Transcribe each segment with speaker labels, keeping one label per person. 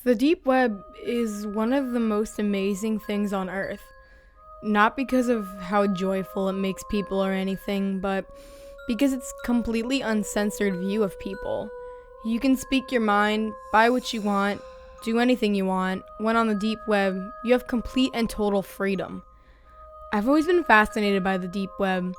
Speaker 1: The deep web is one of the most amazing things on earth. Not because of how joyful it makes people or anything, but because it's completely uncensored view of people. You can speak your mind, buy what you want, do anything you want. When on the deep web, you have complete and total freedom. I've always been fascinated by the deep web,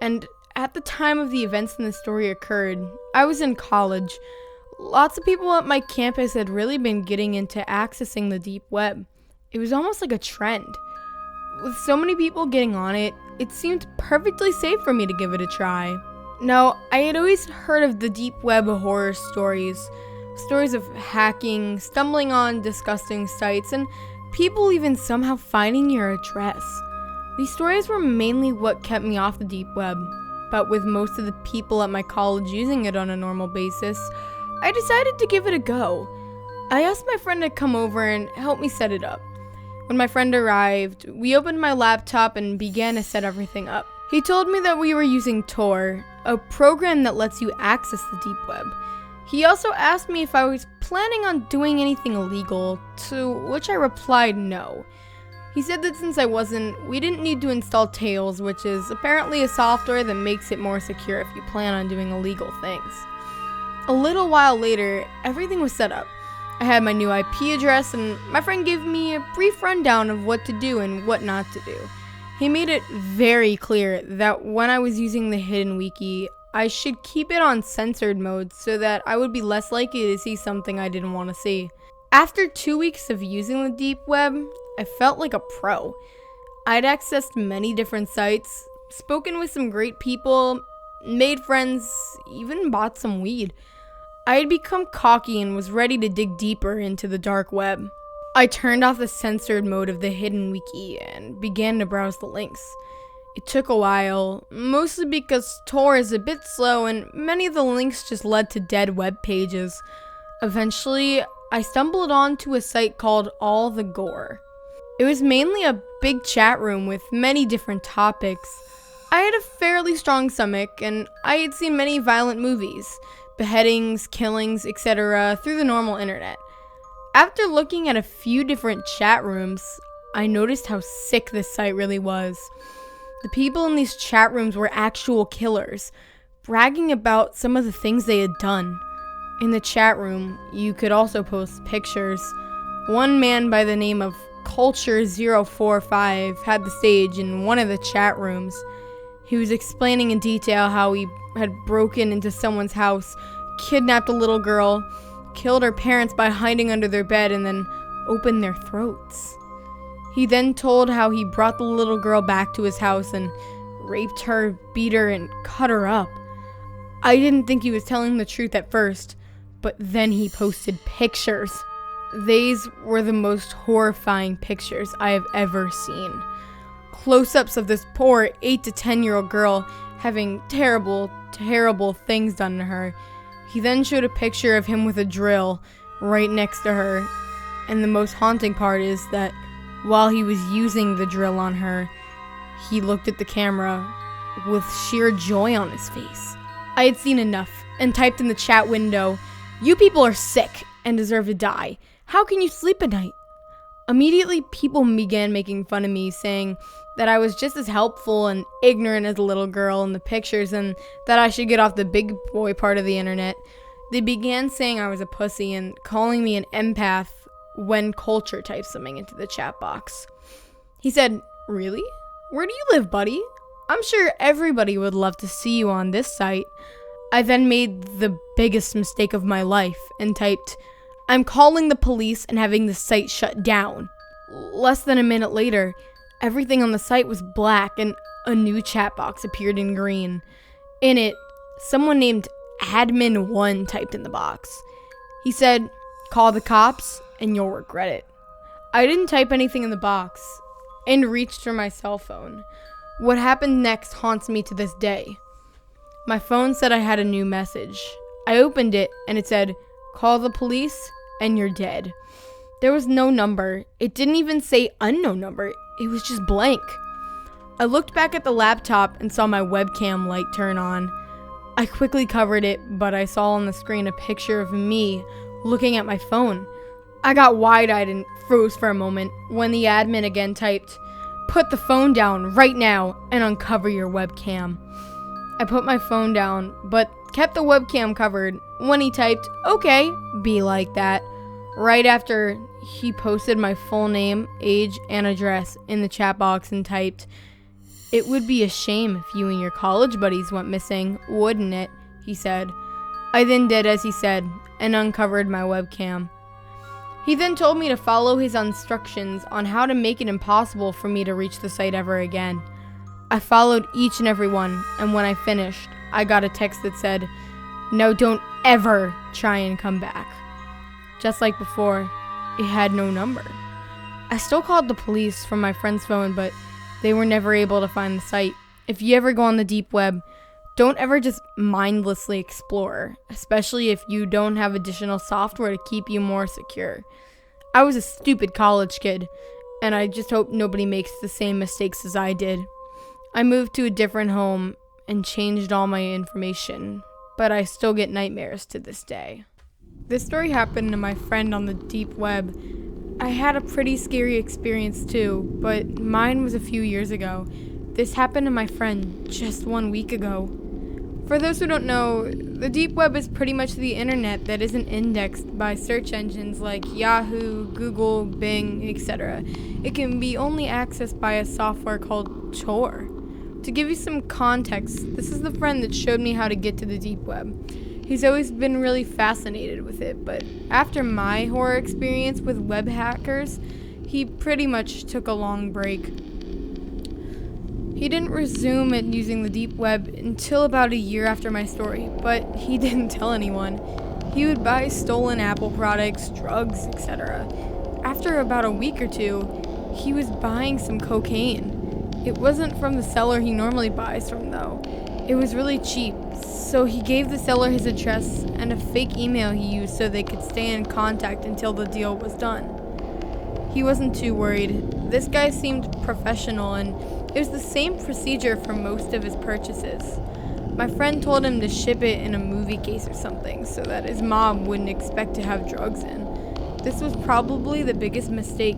Speaker 1: and at the time of the events in the story occurred, I was in college. Lots of people at my campus had really been getting into accessing the deep web. It was almost like a trend. With so many people getting on it, it seemed perfectly safe for me to give it a try. Now, I had always heard of the deep web horror stories of hacking, stumbling on disgusting sites, and people even somehow finding your address. These stories were mainly what kept me off the deep web, but with most of the people at my college using it on a normal basis, I decided to give it a go. I asked my friend to come over and help me set it up. When my friend arrived, we opened my laptop and began to set everything up. He told me that we were using Tor, a program that lets you access the deep web. He also asked me if I was planning on doing anything illegal, to which I replied no. He said that since I wasn't, we didn't need to install Tails, which is apparently a software that makes it more secure if you plan on doing illegal things. A little while later, everything was set up. I had my new IP address, and my friend gave me a brief rundown of what to do and what not to do. He made it very clear that when I was using the hidden wiki, I should keep it on censored mode so that I would be less likely to see something I didn't want to see. After 2 weeks of using the deep web, I felt like a pro. I'd accessed many different sites, spoken with some great people, made friends, even bought some weed. I had become cocky and was ready to dig deeper into the dark web. I turned off the censored mode of the hidden wiki and began to browse the links. It took a while, mostly because Tor is a bit slow and many of the links just led to dead web pages. Eventually, I stumbled onto a site called All the Gore. It was mainly a big chat room with many different topics. I had a fairly strong stomach, and I had seen many violent movies, beheadings, killings, etc. through the normal internet. After looking at a few different chat rooms, I noticed how sick this site really was. The people in these chat rooms were actual killers, bragging about some of the things they had done. In the chat room, you could also post pictures. One man by the name of Culture045 had the stage in one of the chat rooms. He was explaining in detail how he had broken into someone's house, kidnapped a little girl, killed her parents by hiding under their bed, and then opened their throats. He then told how he brought the little girl back to his house and raped her, beat her, and cut her up. I didn't think he was telling the truth at first, but then he posted pictures. These were the most horrifying pictures I have ever seen. Close-ups of this poor 8 to 10-year-old girl having terrible, terrible things done to her. He then showed a picture of him with a drill right next to her. And the most haunting part is that while he was using the drill on her, he looked at the camera with sheer joy on his face. I had seen enough and typed in the chat window, "You people are sick and deserve to die. How can you sleep at night?" Immediately, people began making fun of me, saying that I was just as helpful and ignorant as the little girl in the pictures and that I should get off the big boy part of the internet. They began saying I was a pussy and calling me an empath when Culture typed something into the chat box. He said, "Really? Where do you live, buddy? I'm sure everybody would love to see you on this site." I then made the biggest mistake of my life and typed, "I'm calling the police and having the site shut down." Less than a minute later, everything on the site was black and a new chat box appeared in green. In it, someone named Admin1 typed in the box. He said, "Call the cops and you'll regret it." I didn't type anything in the box and reached for my cell phone. What happened next haunts me to this day. My phone said I had a new message. I opened it and it said, "Call the police and you're dead." There was no number. It didn't even say unknown number. It was just blank. I looked back at the laptop and saw my webcam light turn on. I quickly covered it, but I saw on the screen a picture of me looking at my phone. I got wide-eyed and froze for a moment when the admin again typed, "Put the phone down right now and uncover your webcam." I put my phone down, but kept the webcam covered when he typed, "Okay, be like that," right after he posted my full name, age, and address in the chat box and typed, "It would be a shame if you and your college buddies went missing, wouldn't it?" he said. I then did as he said and uncovered my webcam. He then told me to follow his instructions on how to make it impossible for me to reach the site ever again. I followed each and every one, and when I finished, I got a text that said, "Now don't ever try and come back." Just like before, it had no number. I still called the police from my friend's phone, but they were never able to find the site. If you ever go on the deep web, don't ever just mindlessly explore, especially if you don't have additional software to keep you more secure. I was a stupid college kid, and I just hope nobody makes the same mistakes as I did. I moved to a different home and changed all my information, but I still get nightmares to this day. This story happened to my friend on the deep web. I had a pretty scary experience too, but mine was a few years ago. This happened to my friend just 1 week ago. For those who don't know, the deep web is pretty much the internet that isn't indexed by search engines like Yahoo, Google, Bing, etc. It can be only accessed by a software called Tor. To give you some context, this is the friend that showed me how to get to the deep web. He's always been really fascinated with it, but after my horror experience with web hackers, he pretty much took a long break. He didn't resume at using the deep web until about a year after my story, but he didn't tell anyone. He would buy stolen Apple products, drugs, etc. After about a week or two, he was buying some cocaine. It wasn't from the seller he normally buys from, though. It was really cheap, so he gave the seller his address and a fake email he used so they could stay in contact until the deal was done. He wasn't too worried. This guy seemed professional, and it was the same procedure for most of his purchases. My friend told him to ship it in a movie case or something so that his mom wouldn't expect to have drugs in. This was probably the biggest mistake.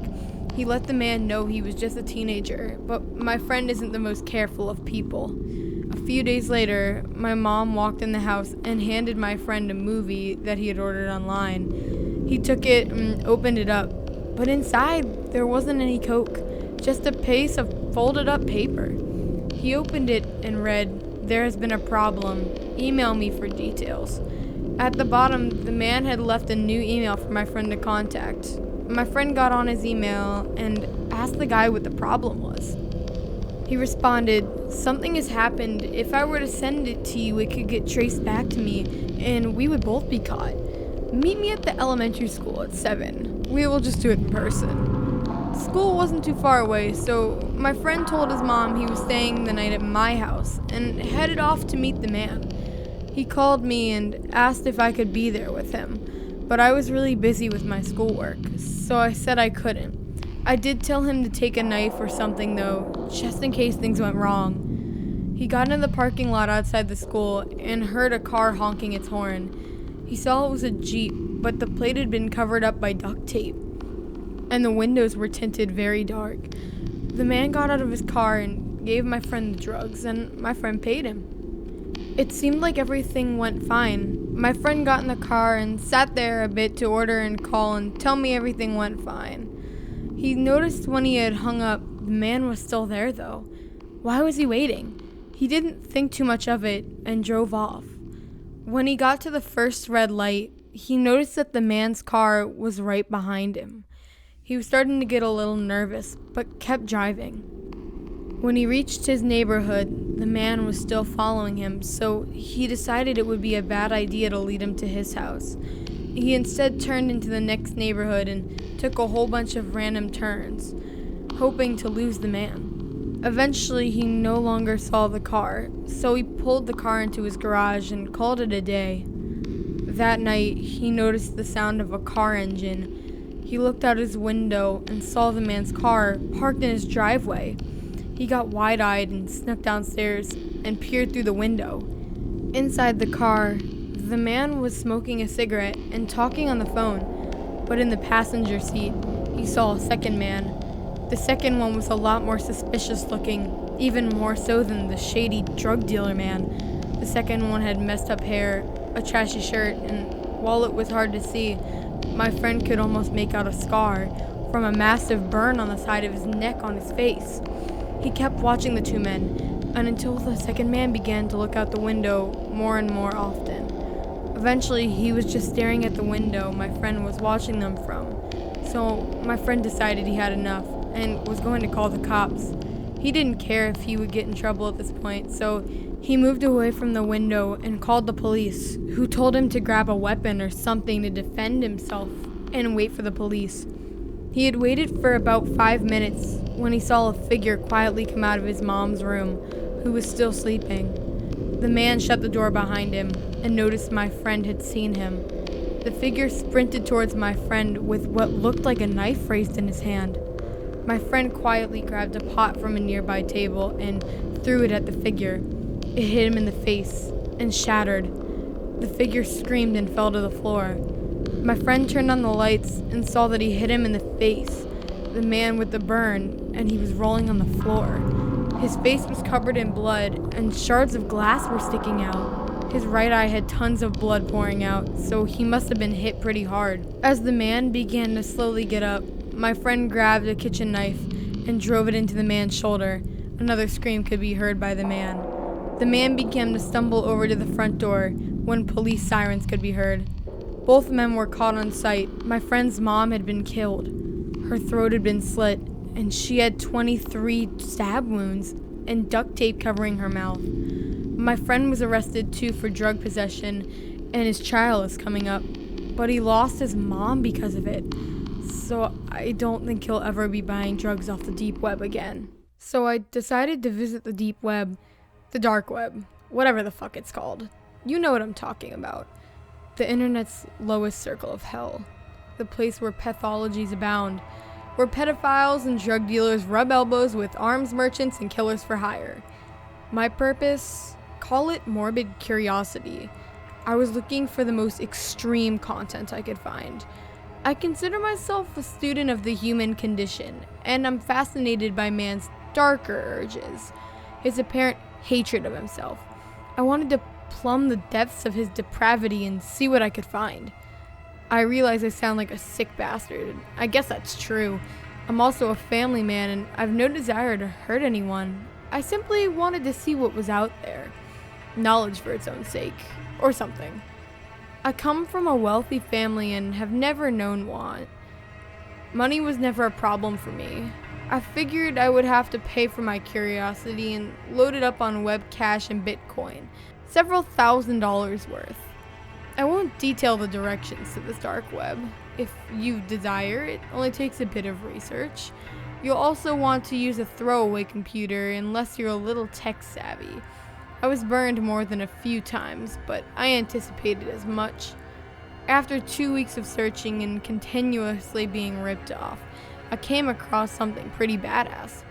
Speaker 1: He let the man know he was just a teenager, but my friend isn't the most careful of people. A few days later, my mom walked in the house and handed my friend a movie that he had ordered online. He took it and opened it up, but inside there wasn't any coke, just a piece of folded up paper. He opened it and read, "There has been a problem. Email me for details." At the bottom, the man had left a new email for my friend to contact. My friend got on his email and asked the guy what the problem was. He responded, "Something has happened. If I were to send it to you, it could get traced back to me, and we would both be caught. Meet me at the elementary school at 7. We will just do it in person." School wasn't too far away, so my friend told his mom he was staying the night at my house and headed off to meet the man. He called me and asked if I could be there with him, but I was really busy with my schoolwork, so I said I couldn't. I did tell him to take a knife or something though, just in case things went wrong. He got in the parking lot outside the school and heard a car honking its horn. He saw it was a Jeep, but the plate had been covered up by duct tape, and the windows were tinted very dark. The man got out of his car and gave my friend the drugs, and my friend paid him. It seemed like everything went fine. My friend got in the car and sat there a bit to order and call and tell me everything went fine. He noticed when he had hung up, the man was still there though. Why was he waiting? He didn't think too much of it and drove off. When he got to the first red light, he noticed that the man's car was right behind him. He was starting to get a little nervous, but kept driving. When he reached his neighborhood, the man was still following him, so he decided it would be a bad idea to lead him to his house. He instead turned into the next neighborhood and took a whole bunch of random turns, hoping to lose the man. Eventually, he no longer saw the car, so he pulled the car into his garage and called it a day. That night, he noticed the sound of a car engine. He looked out his window and saw the man's car parked in his driveway. He got wide-eyed and snuck downstairs and peered through the window. Inside the car, the man was smoking a cigarette and talking on the phone, but in the passenger seat, he saw a second man. The second one was a lot more suspicious looking, even more so than the shady drug dealer man. The second one had messed up hair, a trashy shirt, and while it was hard to see, my friend could almost make out a scar from a massive burn on the side of his neck on his face. He kept watching the two men, and until the second man began to look out the window more and more often. Eventually, he was just staring at the window my friend was watching them from. So my friend decided he had enough and was going to call the cops. He didn't care if he would get in trouble at this point, so he moved away from the window and called the police, who told him to grab a weapon or something to defend himself and wait for the police. He had waited for about 5 minutes when he saw a figure quietly come out of his mom's room, who was still sleeping. The man shut the door behind him and noticed my friend had seen him. The figure sprinted towards my friend with what looked like a knife raised in his hand. My friend quietly grabbed a pot from a nearby table and threw it at the figure. It hit him in the face and shattered. The figure screamed and fell to the floor. My friend turned on the lights and saw that he hit him in the face, the man with the burn, and he was rolling on the floor. His face was covered in blood and shards of glass were sticking out. His right eye had tons of blood pouring out, so he must have been hit pretty hard. As the man began to slowly get up, my friend grabbed a kitchen knife and drove it into the man's shoulder. Another scream could be heard by the man. The man began to stumble over to the front door when police sirens could be heard. Both men were caught on sight. My friend's mom had been killed. Her throat had been slit, and she had 23 stab wounds and duct tape covering her mouth. My friend was arrested too for drug possession, and his trial is coming up, but he lost his mom because of it. So I don't think he'll ever be buying drugs off the deep web again. So I decided to visit the deep web, the dark web, whatever the fuck it's called. You know what I'm talking about. The internet's lowest circle of hell. The place where pathologies abound, where pedophiles and drug dealers rub elbows with arms merchants and killers for hire. My purpose? Call it morbid curiosity. I was looking for the most extreme content I could find. I consider myself a student of the human condition, and I'm fascinated by man's darker urges, his apparent hatred of himself. I wanted to plumb the depths of his depravity and see what I could find. I realize I sound like a sick bastard. I guess that's true. I'm also a family man, and I've no desire to hurt anyone. I simply wanted to see what was out there. Knowledge for its own sake, or something. I come from a wealthy family and have never known want. Money was never a problem for me. I figured I would have to pay for my curiosity and load it up on web cash and Bitcoin, several $1,000s worth. I won't detail the directions to this dark web. If you desire, it only takes a bit of research. You'll also want to use a throwaway computer unless you're a little tech savvy. I was burned more than a few times, but I anticipated as much. After 2 weeks of searching and continuously being ripped off, I came across something pretty badass.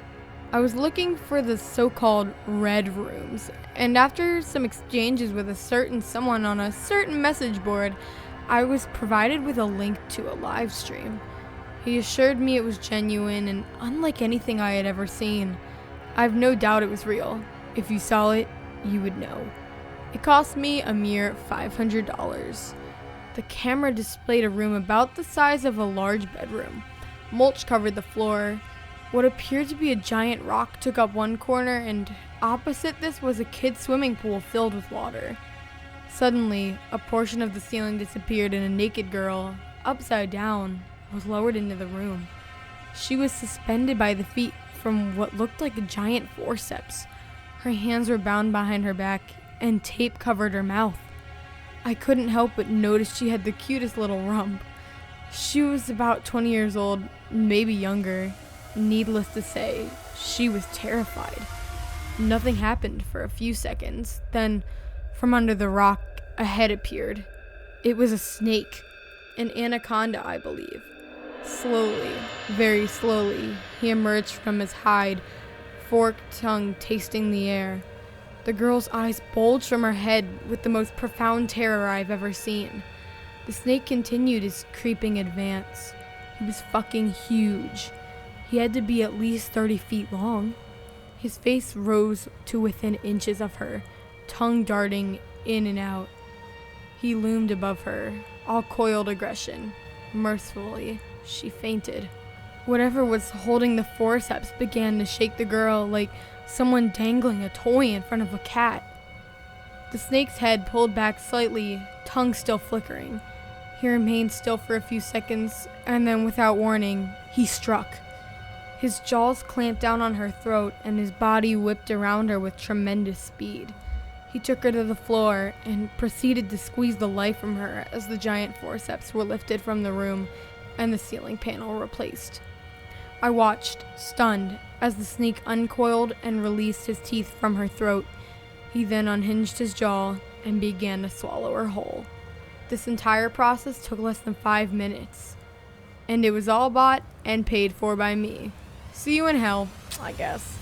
Speaker 1: I was looking for the so-called red rooms, and after some exchanges with a certain someone on a certain message board, I was provided with a link to a live stream. He assured me it was genuine and unlike anything I had ever seen. I have no doubt it was real. If you saw it, you would know. It cost me a mere $500. The camera displayed a room about the size of a large bedroom. Mulch covered the floor. What appeared to be a giant rock took up one corner, and opposite this was a kid's swimming pool filled with water. Suddenly, a portion of the ceiling disappeared and a naked girl, upside down, was lowered into the room. She was suspended by the feet from what looked like a giant forceps. Her hands were bound behind her back, and tape covered her mouth. I couldn't help but notice she had the cutest little rump. She was about 20 years old, maybe younger. Needless to say, she was terrified. Nothing happened for a few seconds. Then, from under the rock, a head appeared. It was a snake, an anaconda, I believe. Slowly, very slowly, he emerged from his hide, forked tongue tasting the air. The girl's eyes bulged from her head with the most profound terror I've ever seen. The snake continued his creeping advance. He was fucking huge. He had to be at least 30 feet long. His face rose to within inches of her, tongue darting in and out. He loomed above her, all coiled aggression. Mercifully, she fainted. Whatever was holding the forceps began to shake the girl like someone dangling a toy in front of a cat. The snake's head pulled back slightly, tongue still flickering. He remained still for a few seconds, and then without warning, he struck. His jaws clamped down on her throat, and his body whipped around her with tremendous speed. He took her to the floor and proceeded to squeeze the life from her as the giant forceps were lifted from the room and the ceiling panel replaced. I watched, stunned, as the snake uncoiled and released his teeth from her throat. He then unhinged his jaw and began to swallow her whole. This entire process took less than 5 minutes, and it was all bought and paid for by me. See you in hell, I guess.